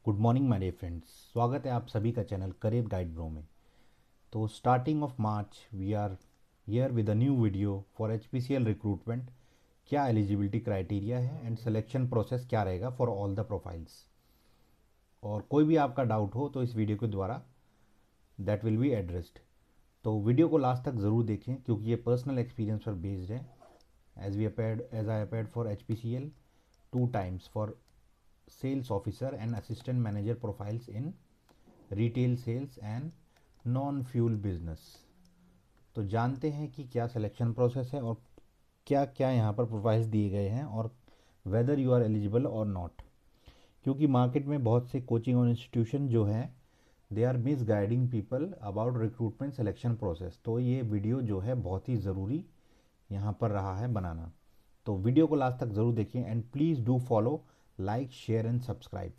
Good morning my dear friends, स्वागत है आप सभी का चैनल करियर गाइड ब्रो में। तो starting of March we are here with a new video for HPCL recruitment. क्या एलिजिबिलिटी क्राइटेरिया है एंड सिलेक्शन प्रोसेस क्या रहेगा फॉर ऑल द प्रोफाइल्स। और कोई भी आपका डाउट हो तो इस वीडियो के द्वारा दैट विल बी एड्रेस्ड। तो वीडियो को लास्ट तक ज़रूर देखें क्योंकि ये पर्सनल एक्सपीरियंस पर बेस्ड है। As I appeared for HPCL 2 times for sales officer and assistant manager profiles in retail sales and non fuel business. तो जानते हैं कि क्या सिलेक्शन प्रोसेस है और क्या क्या यहाँ पर प्रोफाइल्स दिए गए हैं और वेदर यू आर एलिजिबल और नॉट। क्योंकि मार्केट में बहुत से कोचिंग और इंस्टीट्यूशन जो हैं they are misguiding people about recruitment selection process. तो ये वीडियो जो है बहुत ही ज़रूरी यहाँ पर रहा है बनाना। तो वीडियो को लास्ट तक ज़रूर देखिए and please do follow, like, share and subscribe.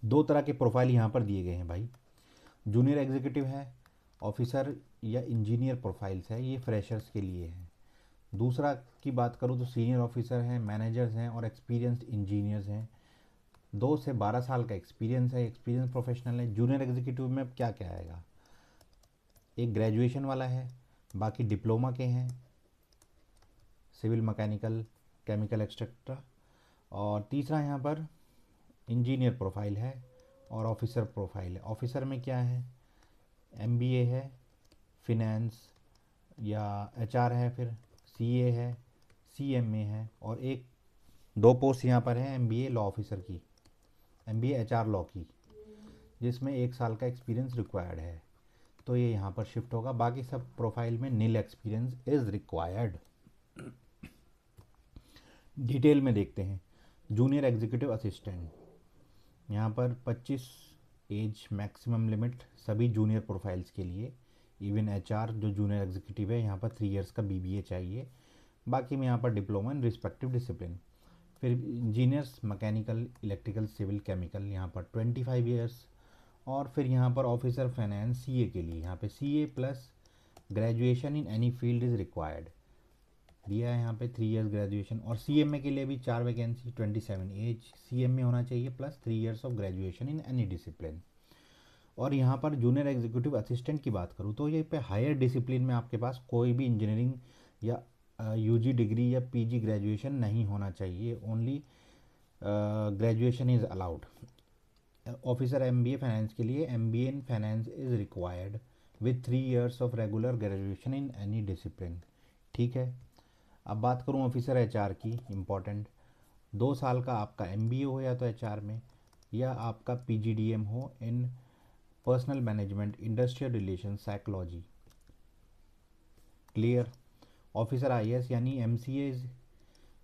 दो तरह के प्रोफाइल यहाँ पर दिए गए हैं भाई। जूनियर एग्जीक्यूटिव है, ऑफिसर या इंजीनियर प्रोफाइल्स है, ये फ्रेशर्स के लिए है। दूसरा की बात करूँ तो सीनियर ऑफिसर हैं, मैनेजर्स हैं और एक्सपीरियंस्ड इंजीनियर्स हैं। 2 से 12 साल का एक्सपीरियंस है, एक्सपीरियंस प्रोफेशनल है। जूनियर एग्जीक्यूटिव में अब क्या क्या आएगा, एक ग्रेजुएशन वाला है, बाकी डिप्लोमा के हैं, सिविल, मैकेनिकल, केमिकल एक्सेट्रा। और तीसरा यहाँ पर इंजीनियर प्रोफाइल है और ऑफिसर प्रोफाइल है। ऑफिसर में क्या है, MBA है, फिनेंस या HR है, फिर CA है, CMA है और एक दो पोस्ट यहाँ पर है MBA लॉ ऑफिसर की, MBA HR लॉ की, जिसमें 1 साल का एक्सपीरियंस रिक्वायर्ड है। तो ये यहाँ पर शिफ्ट होगा। बाकी सब प्रोफाइल में नील एक्सपीरियंस इज़ रिक्वायर्ड। डिटेल में देखते हैं। जूनियर एग्जीक्यूटिव असिस्टेंट, यहाँ पर 25 एज मैक्सिमम लिमिट सभी जूनियर प्रोफाइल्स के लिए। इवन HR जो जूनियर एग्जीक्यूटिव है यहाँ पर 3 इयर्स का BBA चाहिए। बाकी में यहाँ पर डिप्लोमा इन रिस्पेक्टिव डिसिप्लिन। फिर engineers mechanical, electrical, civil, chemical, यहाँ पर 25 ईयर्स। और फिर यहाँ पर ऑफिसर फाइनेंस CA के लिए यहाँ पे CA plus graduation in any field is required दिया है यहाँ पे, 3 इयर्स ग्रेजुएशन। और CMA के लिए भी 4 वैकेंसी, 27 एज CMA होना चाहिए plus 3 years of graduation in any discipline. और यहाँ पर जूनियर एग्जीक्यूटिव असिस्टेंट की बात करूँ तो ये पे हायर डिसिप्लिन में आपके पास कोई भी इंजीनियरिंग या UG डिग्री या PG ग्रेजुएशन नहीं होना चाहिए, only graduation is allowed. Officer MBA finance के लिए MBA in finance is required with 3 years of regular graduation in any discipline. ठीक है। अब बात करूँ ऑफिसर HR की, इम्पॉर्टेंट। 2 साल का आपका MBA हो या तो HR में, या आपका PGDM हो in personnel management, industrial relation, psychology. Clear. Officer IAS यानी MCA इज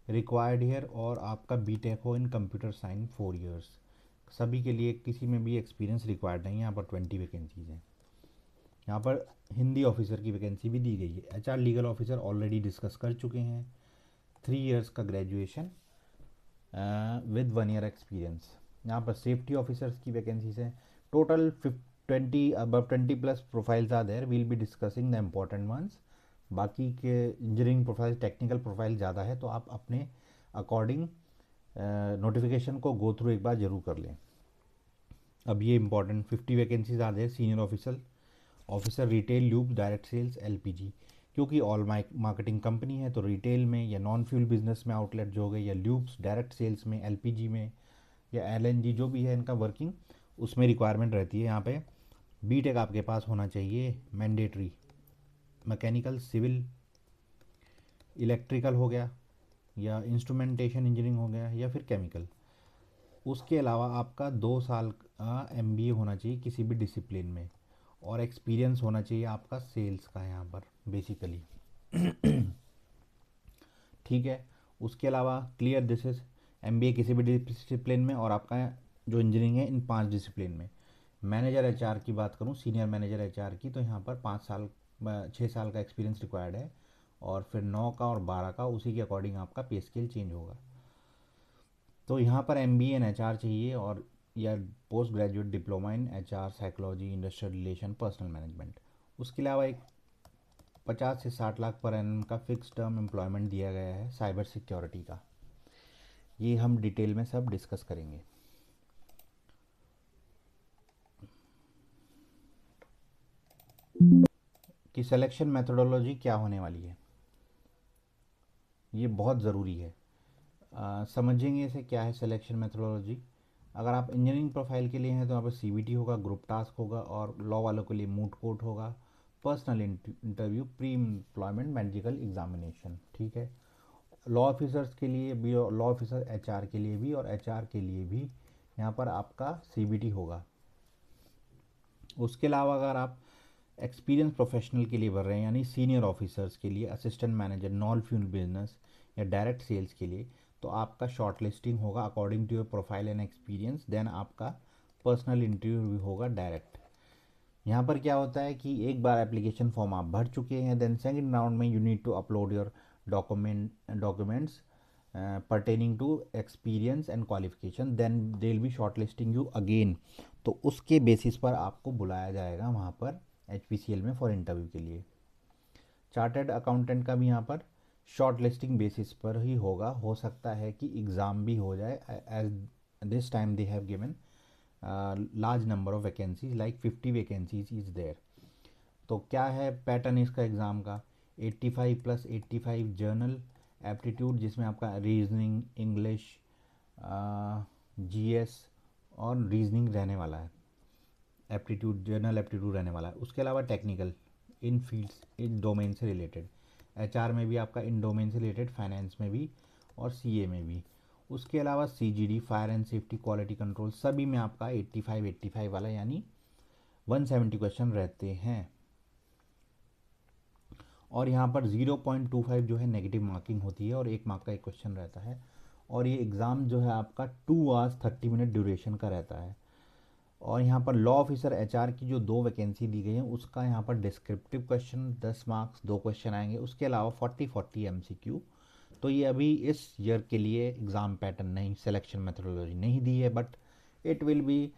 रिक्वायर्ड हियर। और आपका BTech हो इन कंप्यूटर साइंस 4 इयर्स। सभी के लिए किसी में भी एक्सपीरियंस रिक्वायर्ड नहीं है। यहाँ पर 20 वैकेंसीज हैं। यहाँ पर हिंदी ऑफिसर की वैकेंसी भी दी गई है। HR legal officer already discuss कर चुके हैं, 3 इयर्स का ग्रेजुएशन विद 1 ईयर एक्सपीरियंस। यहाँ पर सेफ्टी ऑफिसर्स की वैकेंसीज हैं। Total 20 above 20 plus profiles are there, we'll be discussing the important ones. बाकी के इंजीनियरिंग प्रोफाइल, टेक्निकल प्रोफाइल ज़्यादा है, तो आप अपने अकॉर्डिंग नोटिफिकेशन को गो थ्रू एक बार ज़रूर कर लें। अब ये important 50 vacancies are there. Senior officer, officer retail, lube, direct sales, LPG। क्योंकि ऑल मार्केटिंग कंपनी है तो रिटेल में या नॉन फ्यूल बिजनेस में आउटलेट जो हो गए, या ल्यूब्स डायरेक्ट सेल्स में, LPG में या LNG जो भी है इनका वर्किंग, उसमें रिक्वायरमेंट रहती है। यहाँ पे BTech आपके पास होना चाहिए मैंडेटरी। मैकेनिकल, सिविल, इलेक्ट्रिकल हो गया, या इंस्ट्रूमेंटेशन इंजीनियरिंग हो गया, या फिर केमिकल। उसके अलावा आपका 2 साल का MBA होना चाहिए किसी भी डिसिप्लिन में, और एक्सपीरियंस होना चाहिए आपका सेल्स का यहाँ पर बेसिकली। ठीक है। उसके अलावा क्लियर दिस इज MBA किसी भी डिसिप्लिन में, और आपका जो इंजीनियरिंग है इन 5 डिसिप्लिन में। मैनेजर HR की बात करूँ, सीनियर मैनेजर HR की, तो यहाँ पर 5 साल 6 साल का एक्सपीरियंस रिक्वायर्ड है। और फिर 9 का और 12 का, उसी के अकॉर्डिंग आपका पे स्केल चेंज होगा। तो यहाँ पर MBA इन HR चाहिए, और या post graduate diploma in HR, psychology, industrial relation, personal management. उसके अलावा एक 50 से 60 लाख पर एनम का फिक्स टर्म एम्प्लॉयमेंट दिया गया है साइबर सिक्योरिटी का। ये हम डिटेल में सब डिस्कस करेंगे। कि सिलेक्शन मेथोडोलॉजी क्या होने वाली है, ये बहुत ज़रूरी है। समझेंगे इसे क्या है सिलेक्शन मेथोडोलॉजी। अगर आप इंजीनियरिंग प्रोफाइल के लिए हैं तो यहाँ पर सीबीटी होगा, ग्रुप टास्क होगा, और लॉ वालों के लिए मूट कोर्ट होगा, personal interview, pre employment medical examination. ठीक है। लॉ ऑफिसर्स के लिए भी, और लॉ ऑफिसर एचआर के लिए भी, और एचआर के लिए भी यहाँ पर आपका सीबीटी होगा। उसके अलावा अगर आप एक्सपीरियंस प्रोफेशनल के लिए भर रहे हैं, यानी सीनियर ऑफिसर्स के लिए, assistant manager, non fuel business या डायरेक्ट सेल्स के लिए, तो आपका शॉर्ट लिस्टिंग होगा according to your profile and experience. Then आपका पर्सनल इंटरव्यू भी होगा डायरेक्ट। यहाँ पर क्या होता है कि एक बार एप्लीकेशन फॉर्म आप भर चुके हैं, देन सेकंड राउंड में you need to upload your documents pertaining to experience and qualification, then they will be shortlisting you again। तो उसके बेसिस पर आपको बुलाया जाएगा वहाँ पर HPCL में फॉर इंटरव्यू के लिए। चार्टर्ड अकाउंटेंट का भी यहाँ पर शॉर्ट लिस्टिंग बेसिस पर ही होगा। हो सकता है कि एग्ज़ाम भी हो जाए, as this time they have given large number of vacancies, like 50 vacancies is there. तो क्या है पैटर्न इसका एग्ज़ाम का, 85 + 85 जर्नल एप्टीट्यूड, जिसमें आपका रीजनिंग, इंग्लिश, जीएस और रीजनिंग रहने वाला है। एप्टीट्यूड, जर्नल एप्टीट्यूड रहने वाला है। उसके अलावा टेक्निकल, इन फील्ड्स, इन डोमेन से रिलेटेड। एचआर में भी आपका इन डोमेन से रिलेटेड, फाइनेंस में भी और सीए में भी। उसके अलावा CGD, fire and safety, quality control, सभी में आपका 85 वाला, यानी 170 क्वेश्चन रहते हैं। और यहाँ पर 0.25 जो है नेगेटिव मार्किंग होती है, और 1 मार्क का एक क्वेश्चन रहता है। और ये एग्ज़ाम जो है आपका 2 hours 30 minute ड्यूरेशन का रहता है। और यहाँ पर लॉ ऑफिसर एचआर की जो 2 वैकेंसी दी गई हैं, उसका यहाँ पर डिस्क्रिप्टिव क्वेश्चन 10 मार्क्स 2 क्वेश्चन आएंगे। उसके अलावा 40 एमसीक्यू। तो ये अभी इस ईयर के लिए एग्ज़ाम पैटर्न नहीं, सिलेक्शन मेथोडोलॉजी नहीं दी है, but it will be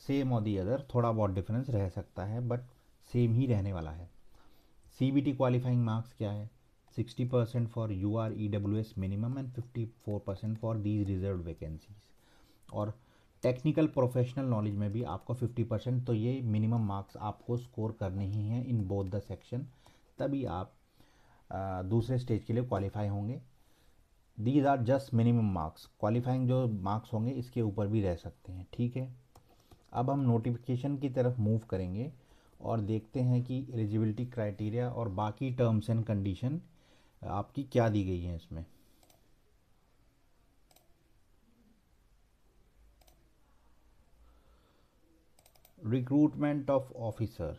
same और दी अदर। थोड़ा बहुत डिफरेंस रह सकता है, बट सेम ही रहने वाला है। सीबीटी क्वालिफाइंग मार्क्स क्या है, 60% for UR EWS minimum and 54% for these reserve vacancies. और टेक्निकल प्रोफेशनल नॉलेज में भी आपको 50%, तो ये मिनिमम मार्क्स आपको स्कोर करने ही हैं इन बोथ द सेक्शन, तभी आप दूसरे स्टेज के लिए क्वालिफाई होंगे। These are just minimum marks. Qualifying जो मार्क्स होंगे इसके ऊपर भी रह सकते हैं। ठीक है। अब हम नोटिफिकेशन की तरफ मूव करेंगे और देखते हैं कि एलिजिबिलिटी क्राइटेरिया और बाकी टर्म्स एंड कंडीशन आपकी क्या दी गई हैं इसमें। Recruitment of officer,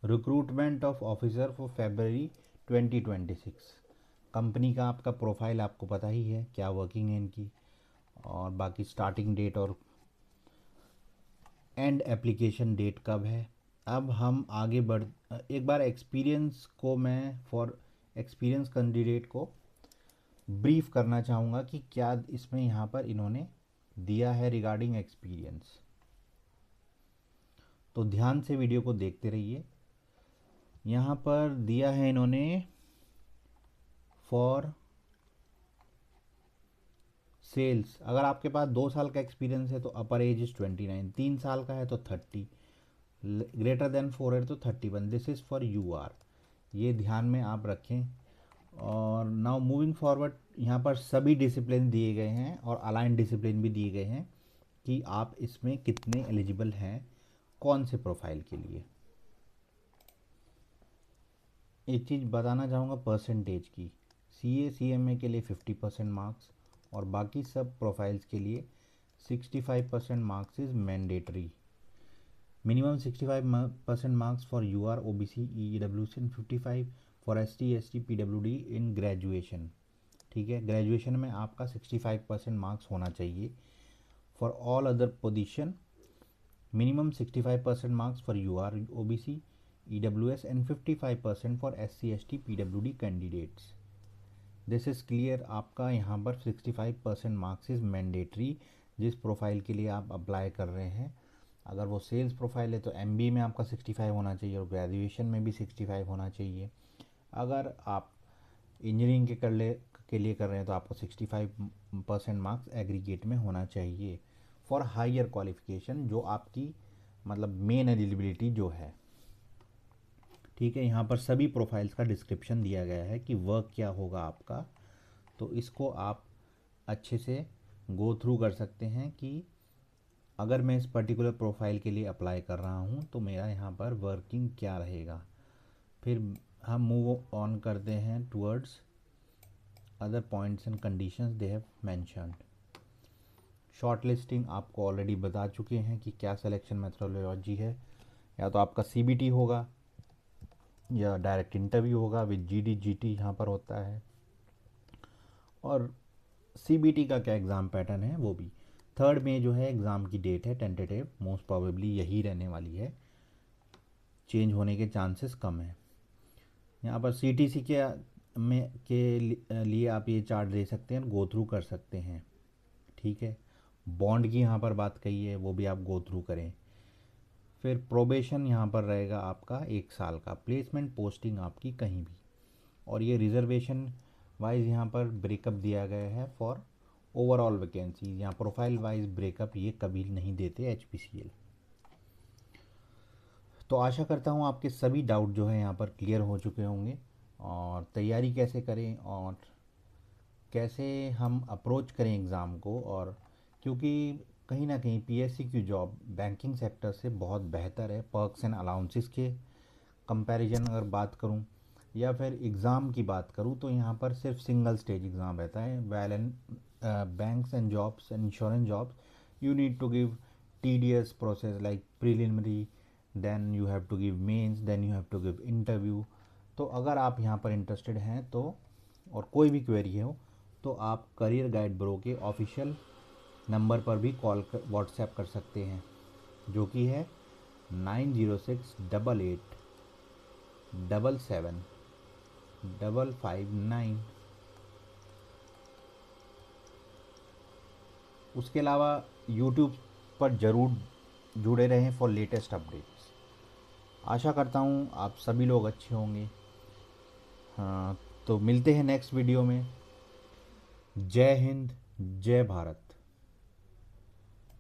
recruitment of officer for February 2026। Company का आपका प्रोफाइल आपको पता ही है, क्या वर्किंग है इनकी, और बाकी स्टार्टिंग डेट और एंड एप्लीकेशन डेट कब है। अब हम आगे बढ़, एक बार एक्सपीरियंस को मैं फॉर एक्सपीरियंस कैंडिडेट को ब्रीफ करना चाहूँगा कि क्या इसमें यहाँ पर इन्होंने दिया है रिगार्डिंग एक्सपीरियंस। तो ध्यान से वीडियो को देखते रहिए। यहाँ पर दिया है इन्होंने फॉर सेल्स, अगर आपके पास 2 साल का एक्सपीरियंस है तो अपर एज इज़ 29, 3 साल का है तो 30, ग्रेटर देन 4 है तो 31। दिस इज़ फॉर यूआर, ये ध्यान में आप रखें। और नाउ मूविंग फॉरवर्ड, यहाँ पर सभी डिसिप्लिन दिए गए हैं और अलाइन डिसिप्लिन भी दिए गए हैं कि आप इसमें कितने एलिजिबल हैं, कौन से प्रोफाइल के लिए। एक चीज़ बताना चाहूँगा परसेंटेज की, सीए सीएमए के लिए 50% मार्क्स, और बाकी सब प्रोफाइल्स के लिए 65% marks is mandatory. Minimum 65% marks for UR OBC EWC and 55 for ST ST PWD in graduation. ठीक है, ग्रेजुएशन में आपका 65% मार्क्स होना चाहिए। For all other position minimum 65% marks for UR OBC EWS and 55% for SC ST PWD candidates. This is clear. आपका यहाँ पर 65% marks is mandatory जिस प्रोफाइल के लिए आप अप्लाई कर रहे हैं। अगर वो सेल्स प्रोफाइल है तो एमबीए में आपका 65 होना चाहिए और ग्रेजुएशन में भी 65 होना चाहिए। अगर आप इंजीनियरिंग के लिए कर रहे हैं तो आपको 65% मार्क्स एग्रीगेट में होना चाहिए फॉर हायर क्वालिफिकेशन, जो आपकी मतलब मेन एलिजिबिलिटी जो है। ठीक है, यहाँ पर सभी प्रोफाइल्स का डिस्क्रिप्शन दिया गया है कि वर्क क्या होगा आपका, तो इसको आप अच्छे से गो थ्रू कर सकते हैं कि अगर मैं इस पर्टिकुलर प्रोफाइल के लिए अप्लाई कर रहा हूँ तो मेरा यहाँ पर वर्किंग क्या रहेगा। फिर हम मूव ऑन करते हैं towards other points and conditions they have mentioned. Short listing आपको ऑलरेडी बता चुके हैं कि क्या सिलेक्शन मेथोडोलॉजी है, या तो आपका CBT होगा या डायरेक्ट इंटरव्यू होगा विद GD GT यहाँ पर होता है। और CBT का क्या एग्ज़ाम पैटर्न है वो भी 3 मई जो है एग्ज़ाम की डेट है, टेंटेटिव, मोस्ट प्रोबेबली यही रहने वाली है, चेंज होने के चांसेस कम है। यहाँ पर CTC के लिए आप ये चार्ट दे सकते हैं, गो थ्रू कर सकते हैं। ठीक है, बॉन्ड की यहाँ पर बात कही है, वो भी आप गो थ्रू करें। फिर प्रोबेशन यहाँ पर रहेगा आपका 1 साल का, प्लेसमेंट पोस्टिंग आपकी कहीं भी, और ये रिजर्वेशन वाइज यहाँ पर ब्रेकअप दिया गया है फॉर ओवरऑल वैकेंसी। यहाँ प्रोफाइल वाइज ब्रेकअप ये कभी नहीं देते HPCL। तो आशा करता हूँ आपके सभी डाउट जो है यहाँ पर क्लियर हो चुके होंगे, और तैयारी कैसे करें और कैसे हम अप्रोच करें एग्ज़ाम को। और क्योंकि कहीं ना कहीं PSC की जॉब बैंकिंग सेक्टर से बहुत बेहतर है पर्क्स एंड अलाउंसेस के कंपैरिजन अगर बात करूं, या फिर एग्ज़ाम की बात करूं, तो यहाँ पर सिर्फ सिंगल स्टेज एग्ज़ाम रहता है। Well and banks and jobs and insurance jobs you need to give tedious process like preliminary, then you have to give mains, then you have to give interview। तो अगर आप यहाँ पर interested हैं तो, और कोई भी क्वेरी हो, तो आप करियर गाइड ब्रो के ऑफिशियल नंबर पर भी कॉल कर व्हाट्सएप कर सकते हैं, जो कि है 9068877559। उसके अलावा यूट्यूब पर ज़रूर जुड़े रहें फॉर लेटेस्ट अपडेट्स। आशा करता हूँ आप सभी लोग अच्छे होंगे। हाँ, तो मिलते हैं नेक्स्ट वीडियो में। जय हिंद, जय भारत।